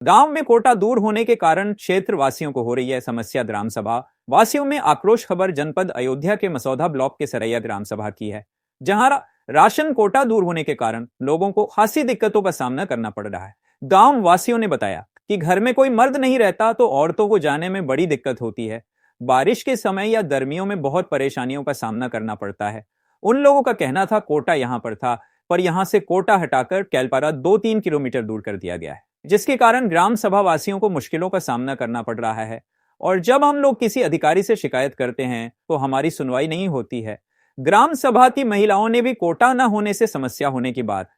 गांव में कोटा दूर होने के कारण क्षेत्र वासियों को हो रही है समस्या। ग्राम सभा वासियों में आक्रोश। खबर जनपद अयोध्या के मसौदा ब्लॉक के सरैया ग्राम सभा की है, जहां राशन कोटा दूर होने के कारण लोगों को खासी दिक्कतों का सामना करना पड़ रहा है। गांव वासियों ने बताया कि घर में कोई मर्द नहीं रहता तो औरतों को जाने में बड़ी दिक्कत होती है। बारिश के समय या गर्मियों में बहुत परेशानियों का सामना करना पड़ता है। उन लोगों का कहना था कोटा यहां पर था, पर यहां से कोटा हटाकर कैलपारा 2-3 किलोमीटर दूर कर दिया गया है, जिसके कारण ग्राम सभा वासियों को मुश्किलों का सामना करना पड़ रहा है। और जब हम लोग किसी अधिकारी से शिकायत करते हैं तो हमारी सुनवाई नहीं होती है। ग्राम सभा की महिलाओं ने भी कोटा न होने से समस्या होने की बात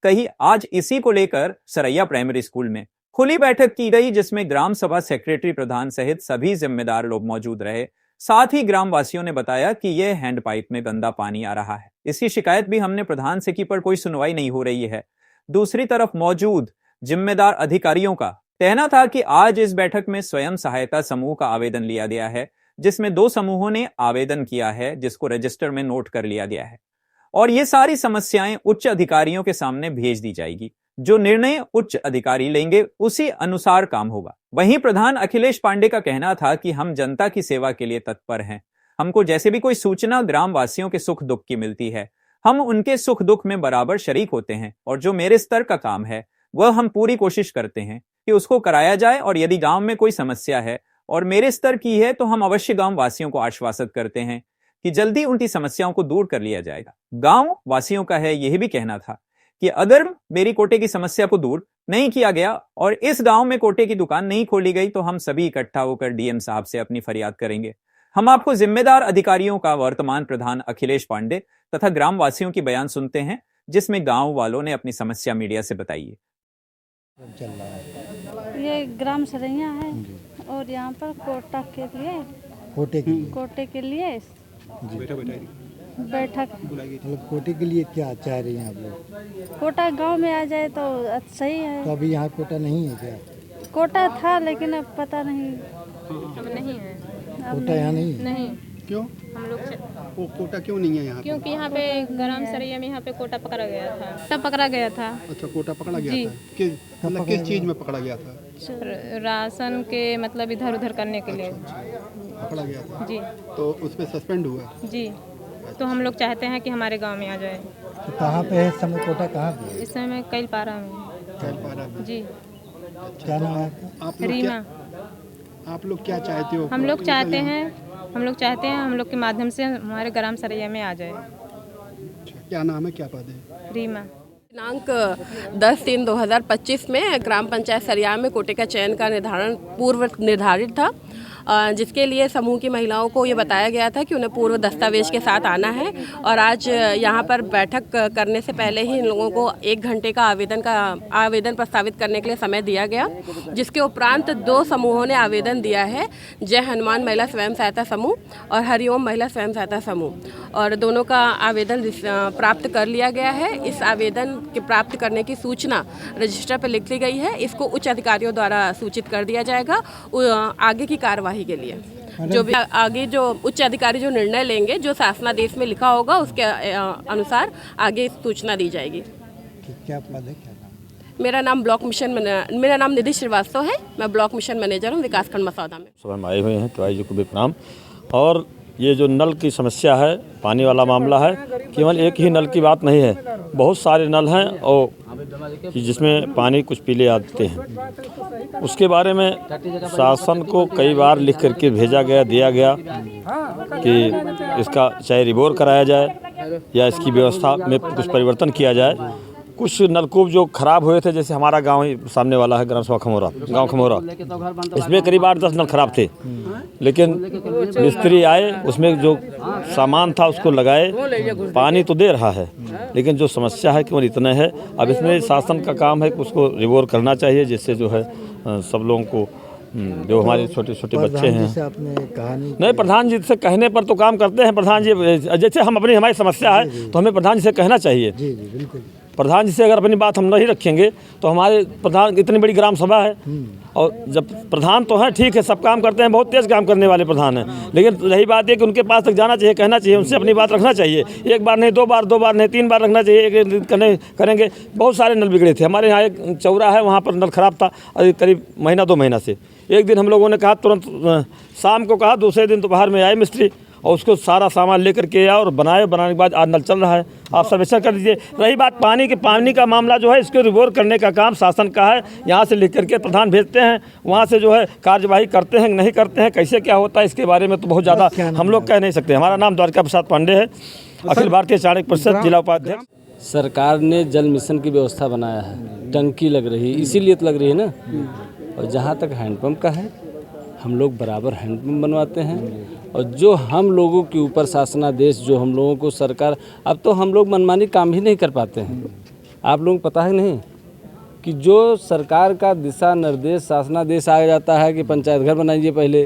कही। आज इसी को लेकर सरैया प्राइमरी स्कूल में खुली बैठक की गई, जिसमें ग्राम सभा सेक्रेटरी प्रधान सहित सभी जिम्मेदार लोग मौजूद रहे। साथ ही ग्राम वासियों ने बताया कि यह हैंडपाइप में गंदा पानी आ रहा है। इसकी शिकायत भी हमने प्रधान से की, पर कोई सुनवाई नहीं हो रही है। दूसरी तरफ मौजूद जिम्मेदार अधिकारियों का कहना था कि आज इस बैठक में स्वयं सहायता समूह का आवेदन लिया गया है, जिसमें 2 समूहों ने आवेदन किया है, जिसको रजिस्टर में नोट कर लिया गया है और ये सारी समस्याएं उच्च अधिकारियों के सामने भेज दी जाएगी। जो निर्णय उच्च अधिकारी लेंगे उसी अनुसार काम होगा। वहीं प्रधान अखिलेश पांडे का कहना था कि हम जनता की सेवा के लिए तत्पर हैं। हमको जैसे भी कोई सूचना ग्राम वासियों के सुख दुख की मिलती है, हम उनके सुख दुख में बराबर शरीक होते हैं और जो मेरे स्तर का काम है वह हम पूरी कोशिश करते हैं कि उसको कराया जाए। और यदि गांव में कोई समस्या है और मेरे स्तर की है तो हम अवश्य गांव वासियों को आश्वासित करते हैं कि जल्दी उनकी समस्याओं को दूर कर लिया जाएगा। गांव वासियों का है यह भी कहना था कि अगर मेरी कोटे की समस्या को दूर नहीं किया गया और इस गांव में कोटे की दुकान नहीं खोली गई तो हम सभी इकट्ठा होकर डीएम साहब से अपनी फरियाद करेंगे। हम आपको जिम्मेदार अधिकारियों का वर्तमान प्रधान अखिलेश पांडे तथा ग्राम वासियों की बयान सुनते हैं, जिसमें गांव वालों ने अपनी समस्या मीडिया से बताई है। ये ग्राम सरैया है और यहाँ पर कोटे के लिए बैठक। मतलब कोटे के लिए क्या चाह रही हैं आप लोग? कोटा गांव में आ जाए तो सही है। तो अभी यहाँ कोटा नहीं है क्या? कोटा था लेकिन अब पता नहीं, अब नहीं है। कोटा यहाँ नहीं है? नहीं। क्यों? हम लोग वो कोटा क्यों नहीं है यहाँ? क्योंकि यहाँ पे ग्राम सरैया में यहाँ पे कोटा पकड़ा गया था। तब पकड़ा गया था। अच्छा, कोटा पकड़ा गया जी। था। किस चीज में पकड़ा गया था? राशन के मतलब इधर उधर करने के लिए पकड़ा गया था जी। तो उसमें सस्पेंड हुआ जी, तो हम लोग चाहते हैं कि हमारे गांव में आ जाए। तो कहाँ पे है इस समय कोटा? कहाँ पे है? इस समय कैलपारा में कैलपारा में। जी। क्या नाम है आपका? रीमा। आप लोग क्या चाहते हो? हम लोग चाहते हैं हम लोग के माध्यम से हमारे ग्राम सरैया में आ जाए। क्या नाम है, क्या पद है? रीमा। दिनांक 10/3/2025 में ग्राम पंचायत सरैया में कोटे का चयन का निर्धारण पूर्व निर्धारित था, जिसके लिए समूह की महिलाओं को ये बताया गया था कि उन्हें पूर्व दस्तावेज के साथ आना है। और आज यहाँ पर बैठक करने से पहले ही इन लोगों को 1 घंटे का आवेदन प्रस्तावित करने के लिए समय दिया गया, जिसके उपरांत 2 समूहों ने आवेदन दिया है, जय हनुमान महिला स्वयं सहायता समूह और हरिओम महिला स्वयं सहायता समूह, और दोनों का आवेदन प्राप्त कर लिया गया है। इस आवेदन के प्राप्त करने की सूचना रजिस्टर पर लिख ली गई है। इसको उच्च अधिकारियों द्वारा सूचित कर दिया जाएगा आगे की कार्यवाही के लिए। जो भी आगे जो उच्च अधिकारी जो निर्णय लेंगे, जो शासनादेश में लिखा होगा उसके अनुसार आगे सूचना दी जाएगी। क्या पद है, क्या नाम? मेरा नाम निधि श्रीवास्तव है। मैं ब्लॉक मिशन मैनेजर हूँ विकासखंड मसौदा में। सब हम आए हुए हैं तिवारी जी को भी प्रणाम। और ये जो नल की समस्या है, पानी वाला मामला है, केवल एक ही नल की बात नहीं है, बहुत सारे नल हैं और जिसमें पानी कुछ पीले आते हैं। उसके बारे में शासन को कई बार लिख करके भेजा गया, दिया गया कि इसका चाहे रिबोर कराया जाए या इसकी व्यवस्था में कुछ परिवर्तन किया जाए। कुछ नलकूप जो खराब हुए थे, जैसे हमारा गांव ही सामने वाला है ग्राम सभा खमोरा, इसमें करीब 8-10 नल खराब थे, लेकिन मिस्त्री आए, उसमें जो सामान था उसको लगाए, पानी तो दे रहा है, लेकिन जो समस्या है केवल इतना है। अब इसमें शासन का काम है कि उसको रिवोर करना चाहिए, जिससे जो है सब लोगों को, जो हमारे छोटे छोटे बच्चे हैं, आपने कहा नहीं, प्रधान जी से कहने पर तो काम करते हैं। प्रधान जी जैसे हमारी समस्या है तो हमें प्रधान जी से कहना चाहिए। जी बिल्कुल। प्रधान जी से अगर अपनी बात हम नहीं रखेंगे तो हमारे प्रधान इतनी बड़ी ग्राम सभा है और जब प्रधान तो हैं ठीक है, सब काम करते हैं, बहुत तेज़ काम करने वाले प्रधान हैं, लेकिन रही बात है कि उनके पास तक जाना चाहिए, कहना चाहिए, उनसे अपनी बात रखना चाहिए। एक बार नहीं, दो बार नहीं, 3 बार रखना चाहिए। एक करेंगे। बहुत सारे नल बिगड़े थे हमारे यहाँ, एक चौरा है वहाँ पर नल ख़राब था करीब महीना 2 महीना से। एक दिन हम लोगों ने कहा, तुरंत शाम को कहा, दूसरे दिन दोपहर में आए मिस्त्री और उसको सारा सामान लेकर के आया और बनाने के बाद आज नल चल रहा है। आप सर्वेक्षण कर दीजिए। रही बात पानी का मामला जो है, इसको रिवोर करने का काम शासन का है। यहाँ से लिख करके प्रधान भेजते हैं, वहाँ से जो है कार्यवाही करते हैं नहीं करते हैं, कैसे क्या होता है इसके बारे में तो बहुत ज़्यादा हम लोग कह नहीं सकते। हमारा नाम द्वारका प्रसाद पांडे है, अखिल भारतीय चाणक्य परिषद जिला उपाध्यक्ष। सरकार ने जल मिशन की व्यवस्था बनाया है, टंकी लग रही है, इसीलिए तो लग रही है ना। और जहाँ तक हैंडपम्प का है, हम लोग बराबर हैंडपम्प बनवाते हैं। और जो हम लोगों के ऊपर शासनादेश, जो हम लोगों को सरकार, अब तो हम लोग मनमानी काम ही नहीं कर पाते हैं। आप लोगों को पता है नहीं कि जो सरकार का दिशा निर्देश शासनादेश आ जाता है कि पंचायत घर बनाइए, पहले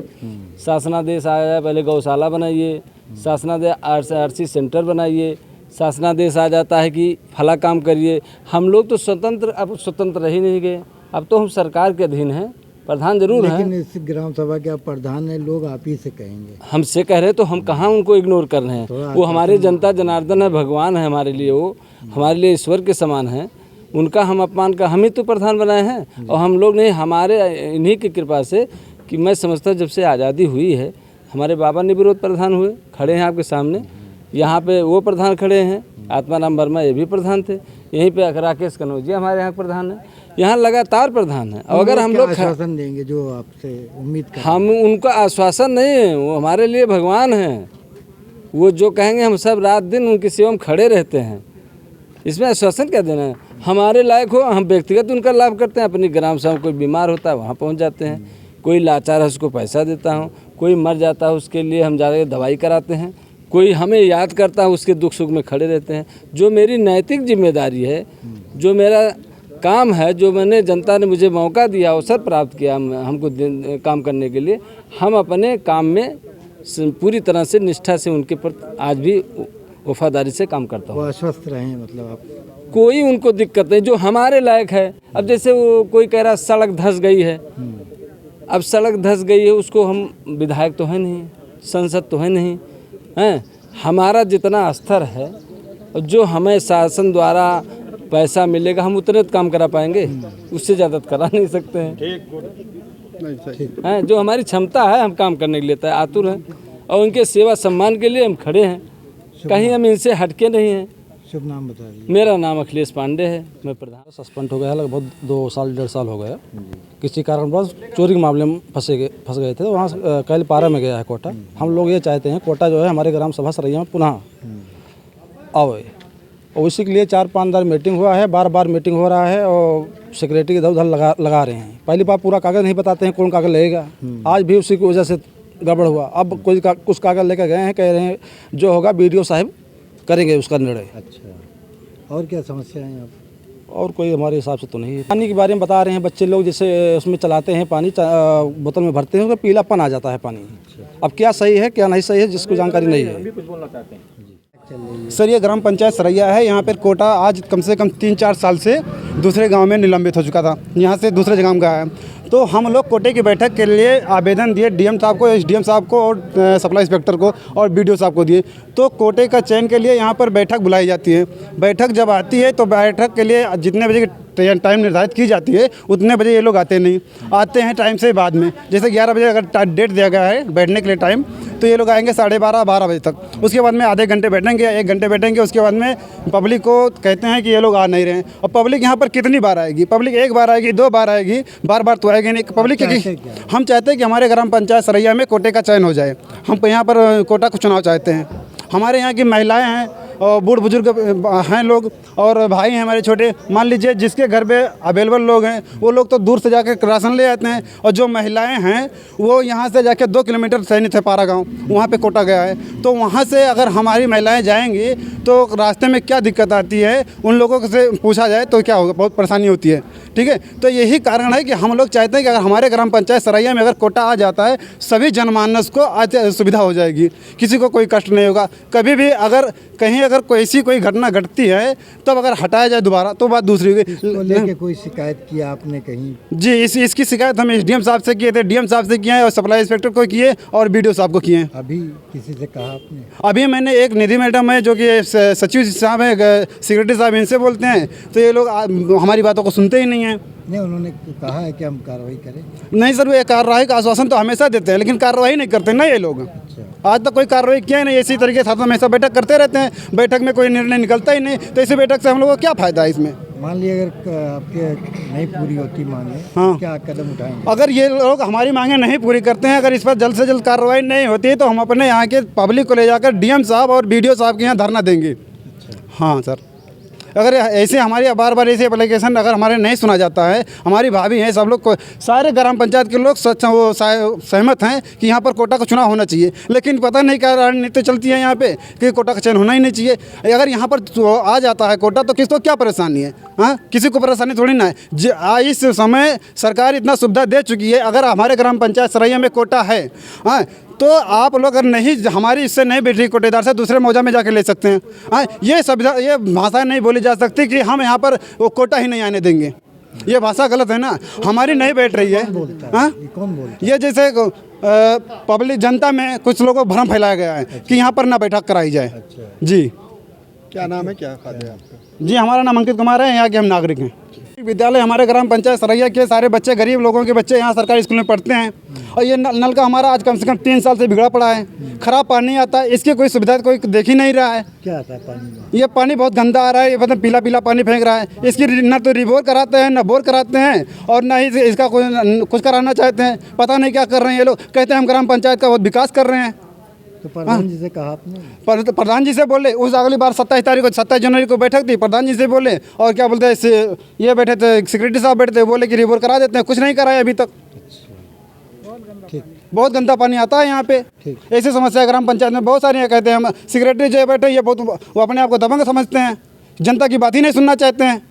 शासनादेश आ जाए, पहले गौशाला बनाइए, शासनादेश आरसी सेंटर बनाइए, शासनादेश आ जाता है कि फला काम करिए। हम लोग तो अब स्वतंत्र रह ही नहीं गए, अब तो हम सरकार के अधीन हैं। प्रधान जरूर हैं, लेकिन इस ग्राम सभा के आप प्रधान है, लोग आप ही से कहेंगे। हमसे कह रहे तो हम कहाँ उनको इग्नोर कर रहे हैं। वो हमारे जनता जनार्दन है, भगवान है हमारे लिए, वो हमारे लिए ईश्वर के समान है। उनका हम अपमान का हम ही तो प्रधान बनाए हैं और हम लोग नहीं, हमारे इन्हीं की कृपा से कि मैं समझता जब से आज़ादी हुई है, हमारे बाबा निवृत्त प्रधान हुए, खड़े हैं आपके सामने। यहाँ पे वो प्रधान खड़े हैं, आत्माराम वर्मा ये भी प्रधान थे। यहीं पे राकेश कनौजिया हमारे यहाँ प्रधान है, यहाँ लगातार प्रधान है। और अगर हम लोग आश्वासन देंगे जो आपसे उम्मीद करें, हम उनका आश्वासन नहीं है, वो हमारे लिए भगवान हैं। वो जो कहेंगे हम सब रात दिन उनकी सेवा में खड़े रहते हैं। इसमें आश्वासन क्या देना है। हमारे लायक हो, हम व्यक्तिगत उनका लाभ करते हैं। अपनी ग्राम सभा कोई बीमार होता है वहाँ पहुँच जाते हैं, कोई लाचार है उसको पैसा देता हूँ, कोई मर जाता है उसके लिए हम जाकर दवाई कराते हैं, कोई हमें याद करता है उसके दुख सुख में खड़े रहते हैं। जो मेरी नैतिक जिम्मेदारी है, जो मेरा काम है, जो मैंने जनता ने मुझे मौका दिया, अवसर प्राप्त किया हमको काम करने के लिए, हम अपने काम में पूरी तरह से निष्ठा से उनके प्रति आज भी वफादारी से काम करता हूँ। वो आश्वस्त रहें, मतलब आप कोई उनको दिक्कत नहीं, जो हमारे लायक है। अब जैसे वो कोई कह रहा सड़क धंस गई है, अब सड़क धंस गई है, उसको हम विधायक तो है नहीं, संसद तो है नहीं, हैं। हमारा जितना स्तर है, जो हमें शासन द्वारा पैसा मिलेगा, हम उतने काम करा पाएंगे, उससे ज़्यादा करा नहीं सकते हैं। जो हमारी क्षमता है, हम काम करने के लिए आतुर हैं और उनके सेवा सम्मान के लिए हम खड़े हैं। कहीं हम इनसे हटके नहीं हैं। शुभ नाम बता दीजिए। मेरा नाम अखिलेश पांडे है, मैं प्रधान। सस्पेंड हो गया है, लगभग 2 साल 1.5 साल हो गया। किसी कारणवश चोरी के मामले में फंस गए थे, वहाँ कल पारा में गया है कोटा। हम लोग ये चाहते हैं कोटा जो है हमारे ग्राम सभा सरैया में पुनः आवे, और उसी के लिए 4-5 बार मीटिंग हुआ है, बार मीटिंग हो रहा है और सेक्रेटरी इधर उधर लगा रहे हैं। पहली बार पूरा कागज़ नहीं बताते हैं कौन कागज़ लगेगा, आज भी उसी की वजह से गड़बड़ हुआ। अब कुछ कागज़ लेकर गए हैं, कह रहे हैं जो होगा BDO साहब करेंगे उसका निर्णय। अच्छा, और क्या समस्या है यहाँ पर? और कोई हमारे हिसाब से तो नहीं है। पानी के बारे में बता रहे हैं, बच्चे लोग जैसे उसमें चलाते हैं पानी, बोतल में भरते हैं, उसका पीलापन आ जाता है पानी। अब क्या सही है क्या नहीं सही है, जिसको जानकारी नहीं है। कुछ बोलना चाहते हैं सर, ये ग्राम पंचायत सरैया है। यहाँ पर कोटा आज कम से कम 3-4 साल से दूसरे गांव में निलंबित हो चुका था, यहाँ से दूसरे जगह में गया है। तो हम लोग कोटे की बैठक के लिए आवेदन दिए DM साहब को, SDM साहब को और सप्लाई इंस्पेक्टर को और BDO साहब को दिए। तो कोटे का चयन के लिए यहाँ पर बैठक बुलाई जाती है। बैठक जब आती है तो बैठक के लिए जितने बजे की टाइम निर्धारित की जाती है उतने बजे ये लोग आते नहीं, आते हैं टाइम से बाद में। जैसे 11 बजे अगर डेट दिया गया है बैठने के लिए टाइम, तो ये लोग आएंगे 12:30 बजे तक। उसके बाद में आधे घंटे बैठेंगे, 1 घंटे बैठेंगे। उसके बाद में पब्लिक को कहते हैं कि ये लोग आ नहीं रहे हैं। और पब्लिक यहाँ पर कितनी बार आएगी? पब्लिक 1 बार आएगी, 2 बार आएगी, बार तो आएगी नहीं पब्लिक। हम चाहते हैं कि हमारे ग्राम पंचायत सरैया में कोटे का चयन हो जाए। हम यहाँ पर कोटा का चुनाव चाहते हैं। हमारे यहाँ की महिलाएं हैं और बूढ़ बुजुर्ग हैं लोग, और भाई हैं हमारे छोटे। मान लीजिए जिसके घर पे अवेलेबल लोग हैं, वो लोग तो दूर से जाकर राशन ले आते हैं। और जो महिलाएं हैं वो यहाँ से जाके 2 किलोमीटर सैनिक है पारा गाँव, वहाँ पे कोटा गया है। तो वहाँ से अगर हमारी महिलाएं जाएंगी तो रास्ते में क्या दिक्कत आती है, उन लोगों से पूछा जाए तो क्या होगा, बहुत परेशानी होती है। ठीक है, तो यही कारण है कि हम लोग चाहते हैं कि अगर हमारे ग्राम पंचायत सरैया में अगर कोटा आ जाता है, सभी जनमानस को सुविधा हो जाएगी, किसी को कोई कष्ट नहीं होगा। कभी भी अगर कहीं अगर कोई ऐसी कोई घटना घटती है तब अगर हटाया जाए दोबारा तो बात दूसरी होगी। इसको लेके कोई शिकायत किया आपने कहीं? जी इसकी शिकायत हम एसडीएम साहब से किए थे, डीएम साहब से किए हैं और सप्लाई इंस्पेक्टर को किए और बीडीओ साहब को किए हैं। अभी किसी से कहा आपने? अभी मैंने एक निधि मैडम है जो कि सचिव साहब है, सेक्रेटरी साहब, इनसे बोलते हैं तो ये लोग हमारी बातों को सुनते ही नहीं हैं। नहीं, उन्होंने कहा है कि हम कार्रवाई करें? नहीं सर, वो कार्रवाई का आश्वासन तो हमेशा देते हैं लेकिन कार्रवाई नहीं करते ना ये लोग। आज तक कोई कार्रवाई किया ही नहीं। इसी तरीके से हमेशा बैठक करते रहते हैं, बैठक में कोई निर्णय निकलता ही नहीं, तो इसी बैठक से हम लोगों को क्या फ़ायदा है इसमें। मान लीजिए अगर आपके नहीं पूरी होती मांगे, हाँ, क्या कदम उठाएंगे? अगर ये लोग हमारी मांगे नहीं पूरी करते हैं, अगर इस पर जल्द से जल्द कार्रवाई नहीं होती है तो हम अपने यहाँ के पब्लिक को ले जाकर डीएम साहब और बीडीओ साहब के यहाँ धरना देंगे। हाँ सर, अगर ऐसे हमारी बार बार ऐसे एप्लीकेशन अगर हमारे नहीं सुना जाता है, हमारी भाभी हैं, सब लोग को, सारे ग्राम पंचायत के लोग सहमत हैं कि यहाँ पर कोटा का चुनाव होना चाहिए, लेकिन पता नहीं क्या रणनीति चलती है यहाँ पे कि कोटा का चयन होना ही नहीं चाहिए। अगर यहाँ पर आ जाता है कोटा तो किसको क्या परेशानी है? हाँ, किसी को परेशानी थोड़ी ना है। इस समय सरकार इतना सुविधा दे चुकी है, अगर हमारे ग्राम पंचायत सरैया में कोटा है, हाँ, तो आप लोग अगर नहीं, हमारी इससे नहीं बैठ रही कोटेदार से दूसरे मौजा में जाके ले सकते हैं। हाँ, ये भाषा नहीं बोली जा सकती कि हम यहाँ पर वो कोटा ही नहीं आने देंगे। ये भाषा गलत है ना, हमारी नहीं बैठ रही है। हाँ, कौन बोलता? ये जैसे पब्लिक जनता में कुछ लोगों को भ्रम फैलाया गया है कि यहाँ पर ना बैठक कराई जाए। जी, क्या नाम है, क्या खाते हैं आपका? जी हमारा नाम अंकित कुमार है, यहाँ के हम नागरिक हैं। विद्यालय हमारे ग्राम पंचायत सरैया के सारे बच्चे, गरीब लोगों के बच्चे यहाँ सरकारी स्कूल में पढ़ते हैं और ये नल का हमारा आज कम से कम 3 साल से बिगड़ा पड़ा है। खराब पानी आता है, इसकी कोई सुविधा कोई देख ही नहीं रहा है। क्या आता है पानी? ये पानी बहुत गंदा आ रहा है, ये मतलब पीला पीला पानी फेंक रहा है। इसकी ना तो रिबोर कराते हैं, ना बोर कराते हैं और ना ही इसका कुछ कराना चाहते हैं। पता नहीं क्या कर रहे हैं ये लोग। कहते हैं हम ग्राम पंचायत का बहुत विकास कर रहे हैं। तो प्रधान जी से कहा आपने? प्रधान जी से बोले, उस अगली बार 27 जनवरी को बैठक थी, प्रधान जी से बोले और क्या बोलते हैं, ये बैठे थे सेक्रेटरी साहब बैठे थे, बोले कि रिबोर करा देते हैं, कुछ नहीं कराया अभी तक। बहुत गंदा पानी आता है यहाँ पे। ऐसी समस्या ग्राम पंचायत में बहुत सारी है। कहते हैं हम सेक्रेटरी जो बैठे ये बहुत, वो अपने आप को दबंग समझते हैं, जनता की बात ही नहीं सुनना चाहते हैं।